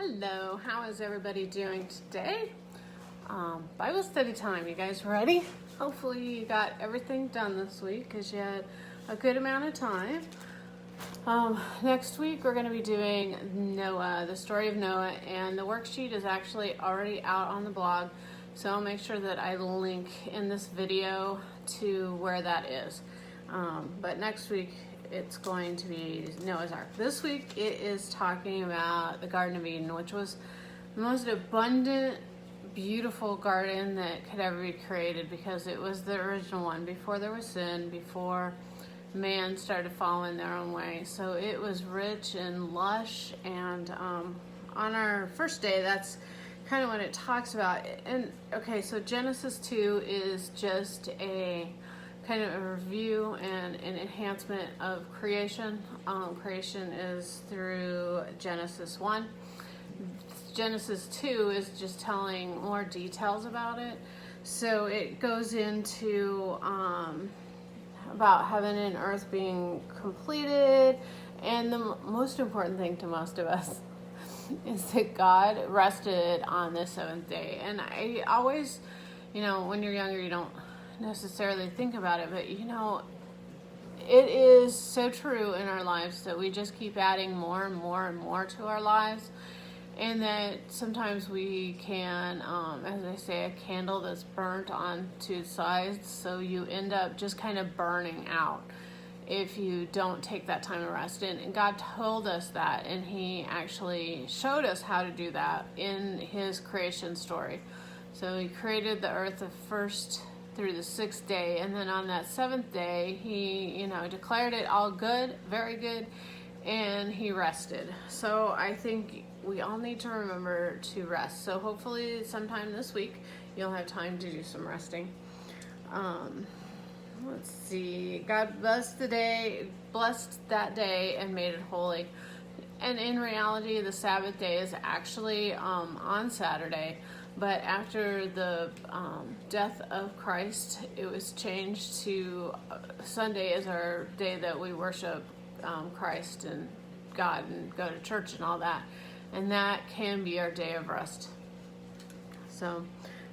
Hello, how is everybody doing today? Bible study time. You guys ready? Hopefully you got everything done this week because you had a good amount of time. Next week we're going to be doing Noah, the story of Noah, and the worksheet is actually already out on the blog. So I'll make sure that I link in this video to where that is. But next week it's going to be Noah's Ark. This week it is talking about the Garden of Eden, which was the most abundant, beautiful garden that could ever be created because it was the original one before there was sin, before man started following their own way. So it was rich and lush, and on our first day, that's kind of what it talks about. And okay, so Genesis 2 is just a kind of a review and an enhancement of creation. Creation is through Genesis 1. Genesis 2 is just telling more details about it. So it goes into about heaven and earth being completed, and the most important thing to most of us is that God rested on the seventh day. And I always, when you're younger, you don't necessarily think about it, but it is so true in our lives that we just keep adding more and more and more to our lives, and that sometimes we can, as they say, a candle that's burnt on two sides, so you end up just kind of burning out if you don't take that time of rest. And God told us that, and he actually showed us how to do that in his creation story. So he created the earth the first through the sixth day, and then on that seventh day he declared it all good, very good, and he rested. So I think we all need to remember to rest. So hopefully sometime this week you'll have time to do some resting. Let's see. God blessed that day and made it holy. And in reality, the Sabbath day is actually on Saturday. But after the death of Christ, it was changed to Sunday as our day that we worship Christ and God and go to church and all that. And that can be our day of rest. So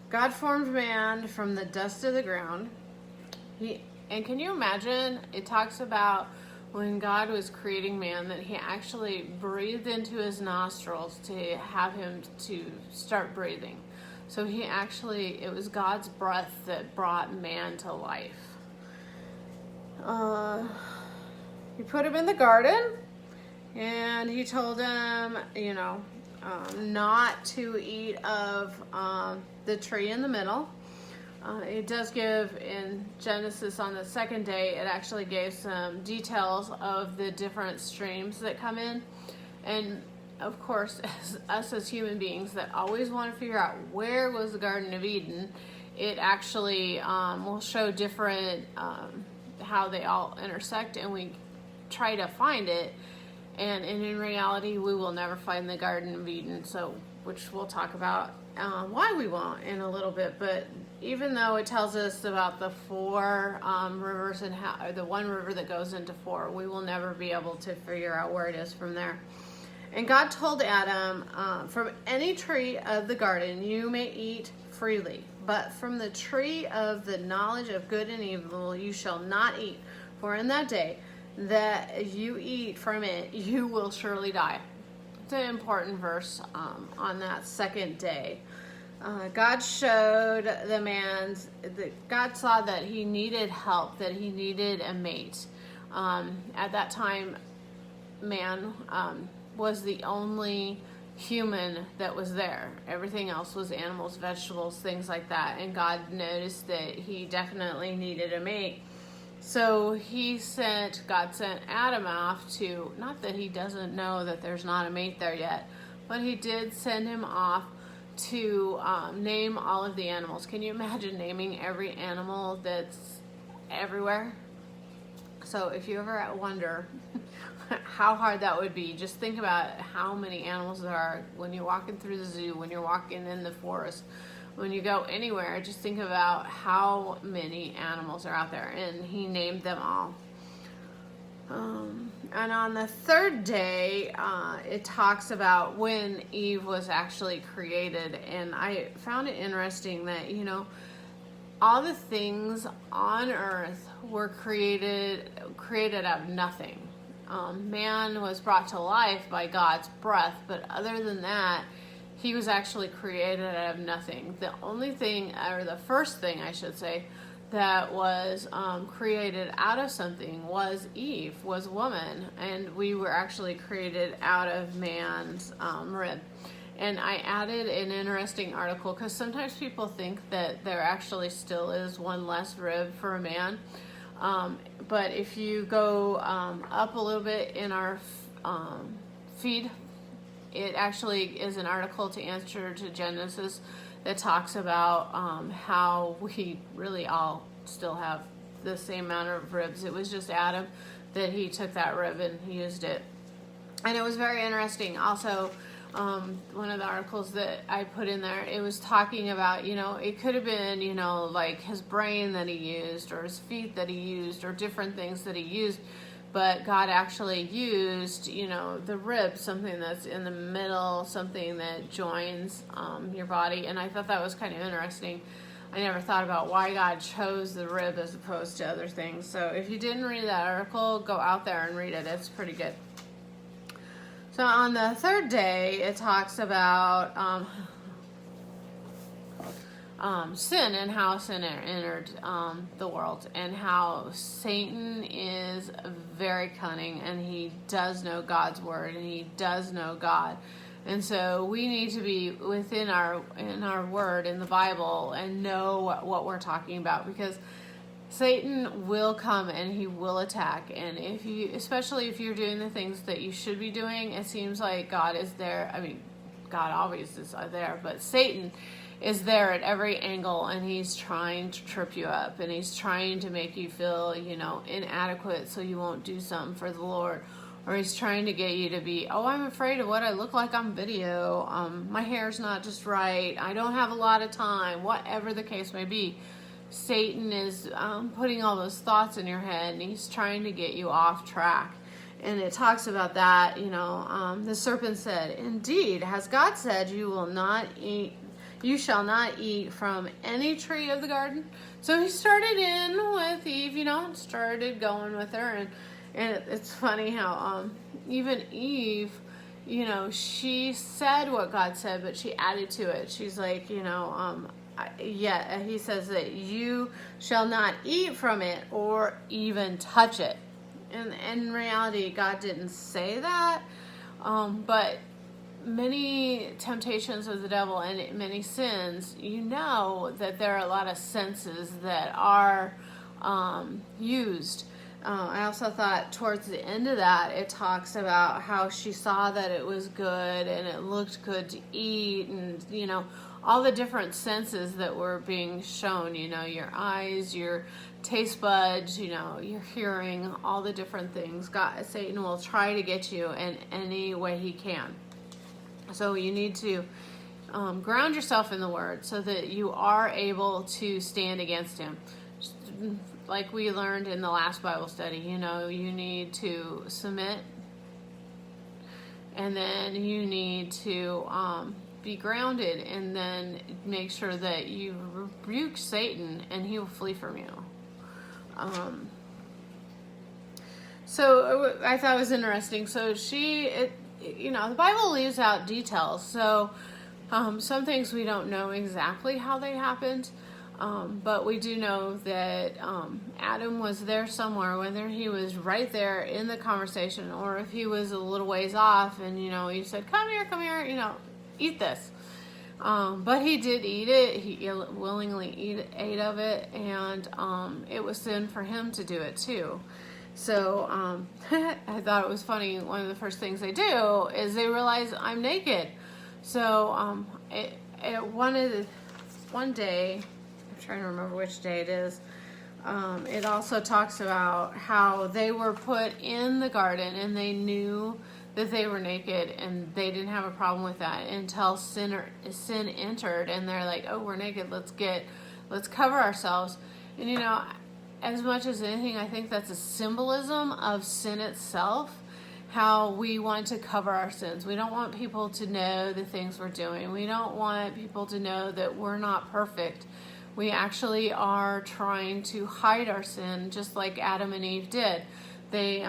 God formed man from the dust of the ground. And can you imagine, it talks about when God was creating man that he actually breathed into his nostrils to have him to start breathing. So it was God's breath that brought man to life. He put him in the garden, and he told him, not to eat of the tree in the middle. It does give in Genesis on the second day, it actually gave some details of the different streams that come in. And of course, us as human beings that always want to figure out where was the Garden of Eden, it actually will show different how they all intersect, and we try to find it. And in reality, we will never find the Garden of Eden, which we'll talk about why we won't in a little bit. But even though it tells us about the four rivers and the one river that goes into four, we will never be able to figure out where it is from there. And God told Adam, from any tree of the garden you may eat freely, but from the tree of the knowledge of good and evil you shall not eat, for in that day that you eat from it, you will surely die. It's an important verse on that second day. God showed the man that God saw that he needed help, that he needed a mate. At that time, man was the only human that was there. Everything else was animals, vegetables, things like that. And God noticed that he definitely needed a mate. So God sent Adam off to, not that he doesn't know that there's not a mate there yet, but he did send him off to name all of the animals. Can you imagine naming every animal that's everywhere? So if you ever wonder how hard that would be, just think about how many animals there are when you're walking through the zoo, when you're walking in the forest, when you go anywhere. Just think about how many animals are out there, and he named them all. And on the third day, it talks about when Eve was actually created. And I found it interesting that, all the things on earth were created out of nothing. Man was brought to life by God's breath, but other than that, he was actually created out of nothing. The only thing, or the first thing I should say, that was created out of something was Eve, was woman, and we were actually created out of man's rib. And I added an interesting article because sometimes people think that there actually still is one less rib for a man. But if you go up a little bit in our feed, it actually is an article to answer to Genesis that talks about how we really all still have the same amount of ribs. It was just Adam that he took that rib and used it. And it was very interesting. Also, one of the articles that I put in there, it was talking about, it could have been, like his brain that he used, or his feet that he used, or different things that he used. But God actually used, the rib, something that's in the middle, something that joins your body. And I thought that was kind of interesting. I never thought about why God chose the rib as opposed to other things. So if you didn't read that article, go out there and read it. It's pretty good. So on the third day, it talks about sin and how sin entered the world, and how Satan is very cunning, and he does know God's word, and he does know God. And so we need to be within in our word in the Bible and know what we're talking about, because Satan will come and he will attack. And especially if you're doing the things that you should be doing, it seems like God is there. I mean, God always is there, but Satan is there at every angle, and he's trying to trip you up, and he's trying to make you feel, inadequate so you won't do something for the Lord. Or he's trying to get you to be, I'm afraid of what I look like on video. My hair's not just right. I don't have a lot of time. Whatever the case may be, Satan is putting all those thoughts in your head, and he's trying to get you off track. And it talks about that, the serpent said, "Indeed, has God said you shall not eat from any tree of the garden?" So he started in with Eve, started going with her. And it's funny how even Eve, she said what God said, but she added to it. She's like, he says that you shall not eat from it or even touch it. And in reality, God didn't say that, but many temptations of the devil and many sins, that there are a lot of senses that are used. I also thought towards the end of that, it talks about how she saw that it was good and it looked good to eat, and all the different senses that were being shown, your eyes, your taste buds, your hearing, all the different things. Satan will try to get you in any way he can. So you need to ground yourself in the word so that you are able to stand against him. Like we learned in the last Bible study, you need to submit, and then you need to be grounded, and then make sure that you rebuke Satan and he will flee from you. So I thought it was interesting. So the Bible leaves out details. So some things we don't know exactly how they happened. But we do know that Adam was there somewhere, whether he was right there in the conversation or if he was a little ways off and, he said, come here, eat this. But he did eat it. He willingly ate of it, and it was sin for him to do it too. So I thought it was funny. One of the first things they do is they realize I'm naked. So one day, I'm trying to remember which day it is. It also talks about how they were put in the garden and they knew that they were naked, and they didn't have a problem with that until sin entered, and they're like, oh, we're naked, let's cover ourselves. And as much as anything, I think that's a symbolism of sin itself, how we want to cover our sins. We don't want people to know the things we're doing. We don't want people to know that we're not perfect. We actually are trying to hide our sin, just like Adam and Eve did. They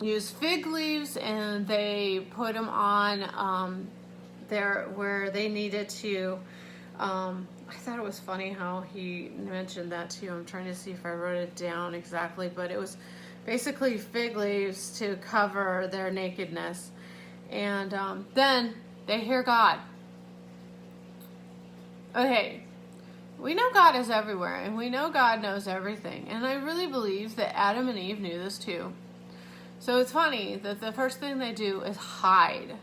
used fig leaves and they put them on there where they needed to. I thought it was funny how he mentioned that too. I'm trying to see if I wrote it down exactly, but it was basically fig leaves to cover their nakedness. And then they hear God. Okay, we know God is everywhere, and we know God knows everything. And I really believe that Adam and Eve knew this too. So it's funny that the first thing they do is hide,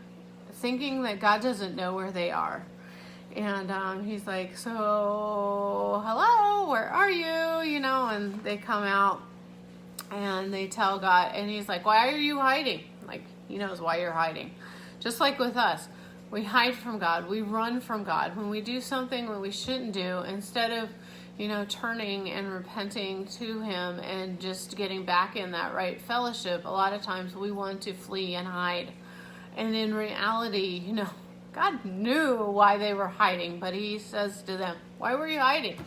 thinking that God doesn't know where they are. And he's like, so, hello, where are you? You know, and they come out and they tell God, and he's like, why are you hiding? Like, he knows why you're hiding. Just like with us, we hide from God. We run from God. When we do something that we shouldn't do, instead of, you know, turning and repenting to him and just getting back in that right fellowship, a lot of times we want to flee and hide. And in reality, you know, God knew why they were hiding, but he says to them, why were you hiding?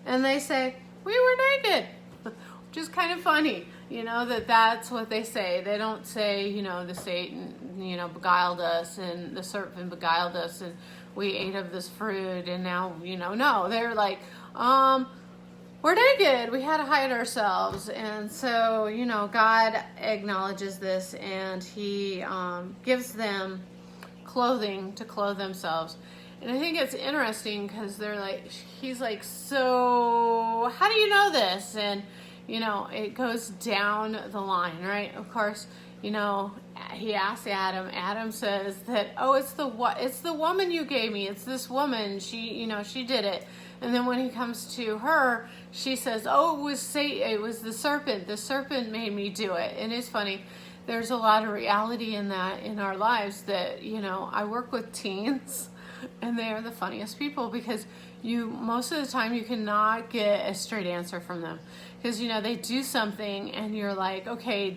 And they say, we were naked, which is kind of funny, you know, that's what they say. They don't say, you know, the Satan, you know, beguiled us and the serpent beguiled us and we ate of this fruit and now, you know, no, they're like, we're naked. We had to hide ourselves. And so, you know, God acknowledges this and he gives them clothing to clothe themselves. And I think it's interesting because they're like, he's like, so how do you know this? And, you know, it goes down the line, right? Of course, you know, he asks Adam. Adam says that, oh, it's the woman you gave me. It's this woman. She, you know, she did it. And then when he comes to her, she says, oh, it was the serpent. The serpent made me do it. And it's funny. There's a lot of reality in that in our lives that, you know, I work with teens and they are the funniest people because most of the time you cannot get a straight answer from them because, you know, they do something and you're like, okay,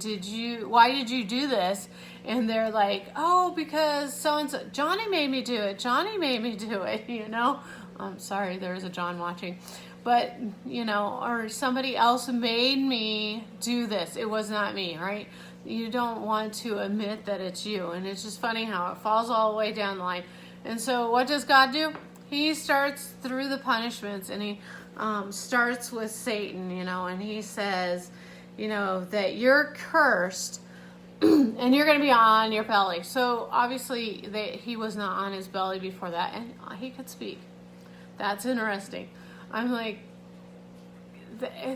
why did you do this? And they're like, oh, because so-and-so, Johnny made me do it. Johnny made me do it, you know? I'm sorry, there's a John watching. But, you know, or somebody else made me do this. It was not me, right? You don't want to admit that it's you. And it's just funny how it falls all the way down the line. And so what does God do? He starts through the punishments and he starts with Satan, you know, and he says, you know, that you're cursed and you're going to be on your belly. So obviously he was not on his belly before that and he could speak. That's interesting. I'm like,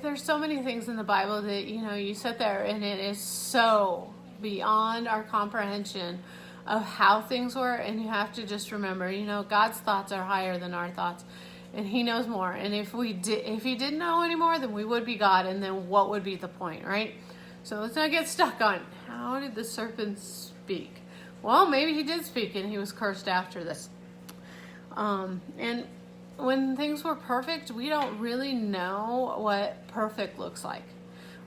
there's so many things in the Bible that, you know, you sit there and it is so beyond our comprehension of how things were. And you have to just remember, you know, God's thoughts are higher than our thoughts and he knows more. And if he didn't know anymore, then we would be God. And then what would be the point, right? So let's not get stuck on how did the serpent speak? Well, maybe he did speak and he was cursed after this. And when things were perfect, we don't really know what perfect looks like.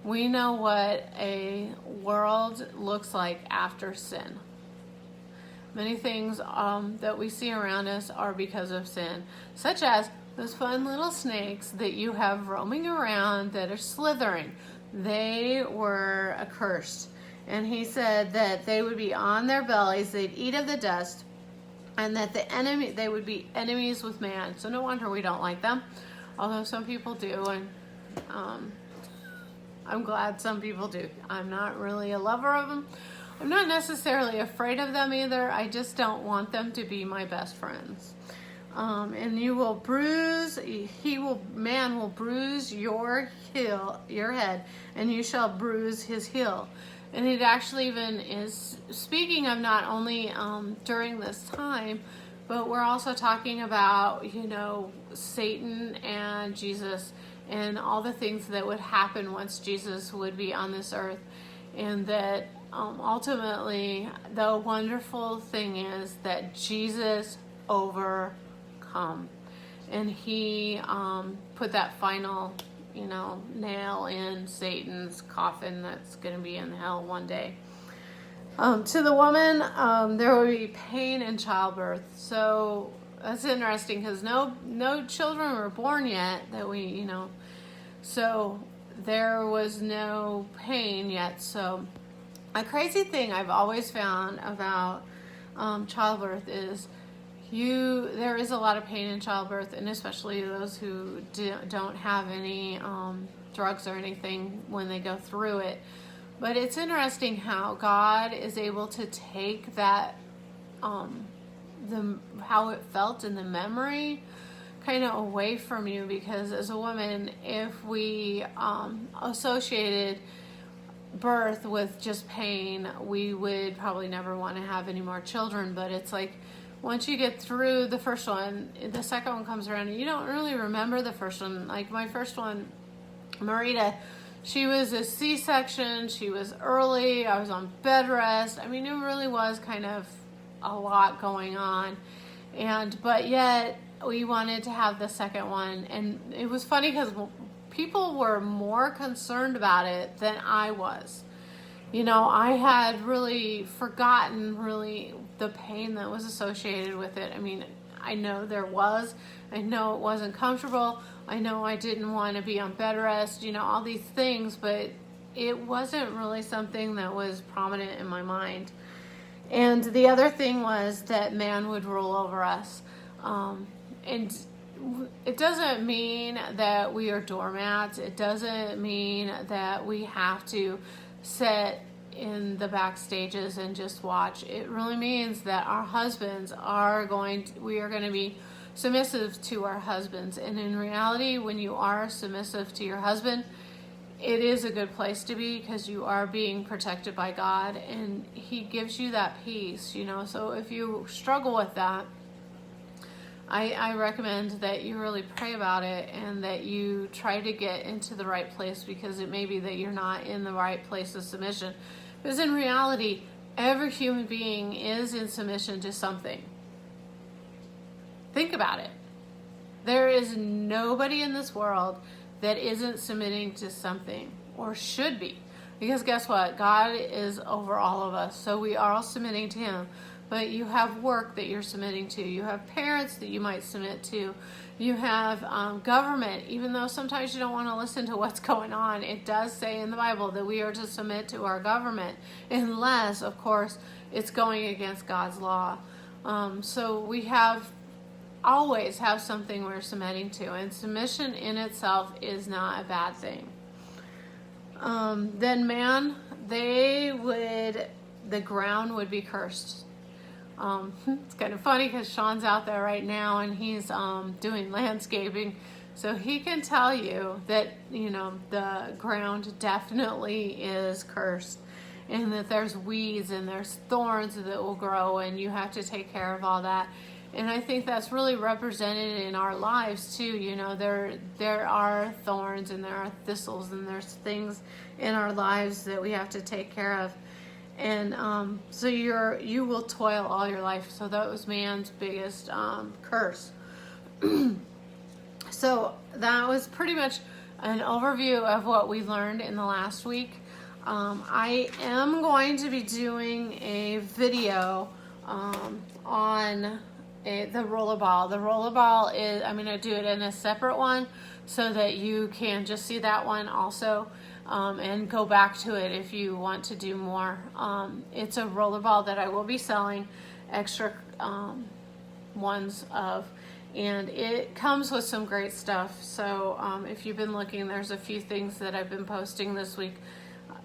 We know what a world looks like after sin. Many things that we see around us are because of sin, such as those fun little snakes that you have roaming around that are slithering. They were accursed. And he said that they would be on their bellies, they'd eat of the dust, and that they would be enemies with man. So no wonder we don't like them, although some people do, and I'm glad some people do. I'm not really a lover of them. I'm not necessarily afraid of them either. I just don't want them to be my best friends. And man will bruise your head, and you shall bruise his heel. And it actually even is speaking of not only during this time, but we're also talking about, you know, Satan and Jesus and all the things that would happen once Jesus would be on this earth. And that ultimately the wonderful thing is that Jesus overcome. And he put that final, you know, nail in Satan's coffin that's going to be in hell one day. To the woman, there will be pain in childbirth. So that's interesting because no children were born yet that so there was no pain yet. So a crazy thing I've always found about childbirth is there is a lot of pain in childbirth, and especially those who don't have any drugs or anything when they go through it. But it's interesting how God is able to take that, how it felt in the memory kind of away from you, because as a woman, if we associated birth with just pain, we would probably never want to have any more children. But it's like once you get through the first one, the second one comes around and you don't really remember the first one. Like my first one, Marita, she was a C-section, she was early, I was on bed rest. I mean, it really was kind of a lot going on. But yet we wanted to have the second one. And it was funny because people were more concerned about it than I was. I had really forgotten the pain that was associated with it. I mean, I know there was. I know it wasn't comfortable. I know I didn't want to be on bed rest, all these things, but it wasn't really something that was prominent in my mind. And the other thing was that man would rule over us. And it doesn't mean that we are doormats. It doesn't mean that we have to sit in the back stages and just watch. It really means that our husbands we are going to be submissive to our husbands. And in reality, when you are submissive to your husband, it is a good place to be because you are being protected by God and he gives you that peace, So if you struggle with that, I recommend that you really pray about it and that you try to get into the right place, because it may be that you're not in the right place of submission. Because in reality, every human being is in submission to something. Think about it. There is nobody in this world that isn't submitting to something, or should be. Because guess what? God is over all of us, so we are all submitting to him. But you have work that you're submitting to. You have parents that you might submit to. You have government, even though sometimes you don't want to listen to what's going on. It does say in the Bible that we are to submit to our government, unless, of course, it's going against God's law. So we always have something we're submitting to, and submission in itself is not a bad thing. Then man, the ground would be cursed. It's kind of funny because Sean's out there right now and he's doing landscaping, so he can tell you that the ground definitely is cursed, and that there's weeds and there's thorns that will grow, and you have to take care of all that. And I think that's really represented in our lives too. There are thorns and there are thistles and there's things in our lives that we have to take care of. And so you will toil all your life. So that was man's biggest curse. So that was pretty much an overview of what we learned in the last week. I am going to be doing a video on the rollerball. The rollerball I'm going to do it in a separate one so that you can just see that one also. And go back to it if you want to do more. It's a rollerball that I will be selling extra ones of, and it comes with some great stuff. So if you've been looking, there's a few things that I've been posting this week.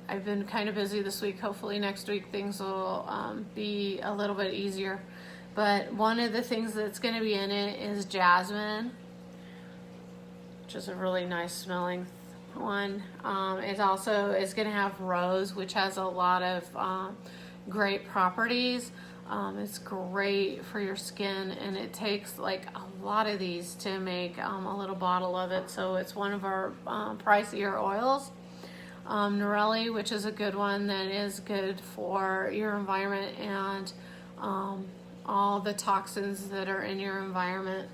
I've been kind of busy this week. Hopefully next week things will be a little bit easier. But one of the things that's going to be in it is jasmine, which is a really nice smelling one. It also is going to have rose, which has a lot of great properties. It's great for your skin, and it takes like a lot of these to make a little bottle of it. So it's one of our pricier oils. Nerelli, which is a good one that is good for your environment and all the toxins that are in your environment.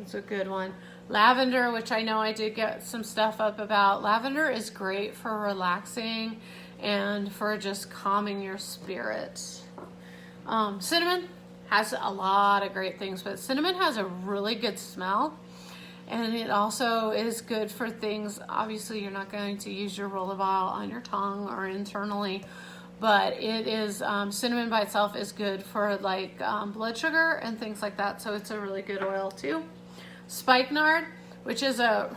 It's a good one. Lavender, which I know I did get some stuff up about. Lavender is great for relaxing and for just calming your spirit. Cinnamon has a lot of great things, but cinnamon has a really good smell. And it also is good for things, obviously you're not going to use your rollerball on your tongue or internally, but it is, cinnamon by itself is good for like blood sugar and things like that, so it's a really good oil too. Spikenard, which is a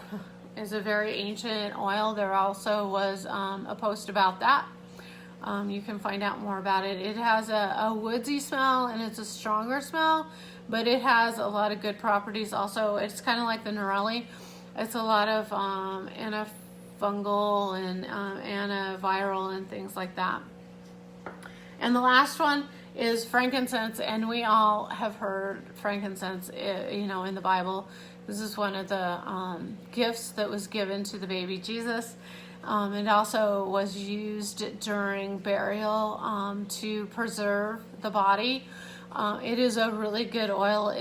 very ancient oil. There also was a post about that. You can find out more about it. It has a woodsy smell and it's a stronger smell, but it has a lot of good properties also. It's kind of like the Neroli. It's a lot of antifungal and antiviral and things like that. And the last one is frankincense, and we all have heard frankincense, you know, in the Bible. This is one of the gifts that was given to the baby Jesus. It also was used during burial to preserve the body. It is a really good oil.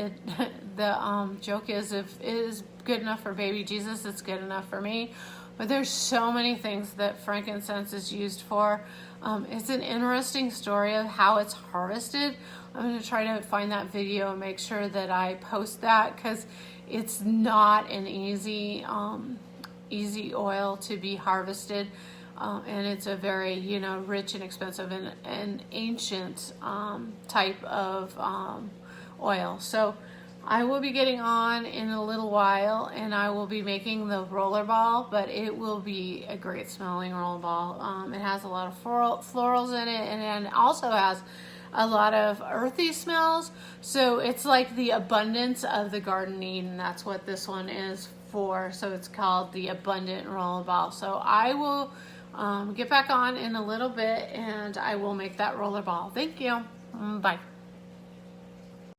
The joke is, if it is good enough for baby Jesus, it's good enough for me. But there's so many things that frankincense is used for. It's an interesting story of how it's harvested. I'm going to try to find that video and make sure that I post that, because it's not an easy oil to be harvested. And it's a very, you know, rich and expensive and ancient type of oil. So I will be getting on in a little while, and I will be making the rollerball, but it will be a great smelling rollerball. It has a lot of florals in it, and it also has a lot of earthy smells. So it's like the abundance of the Garden of Eden. That's what this one is for. So it's called the Abundant Rollerball. So I will get back on in a little bit, and I will make that rollerball. Thank you. Bye.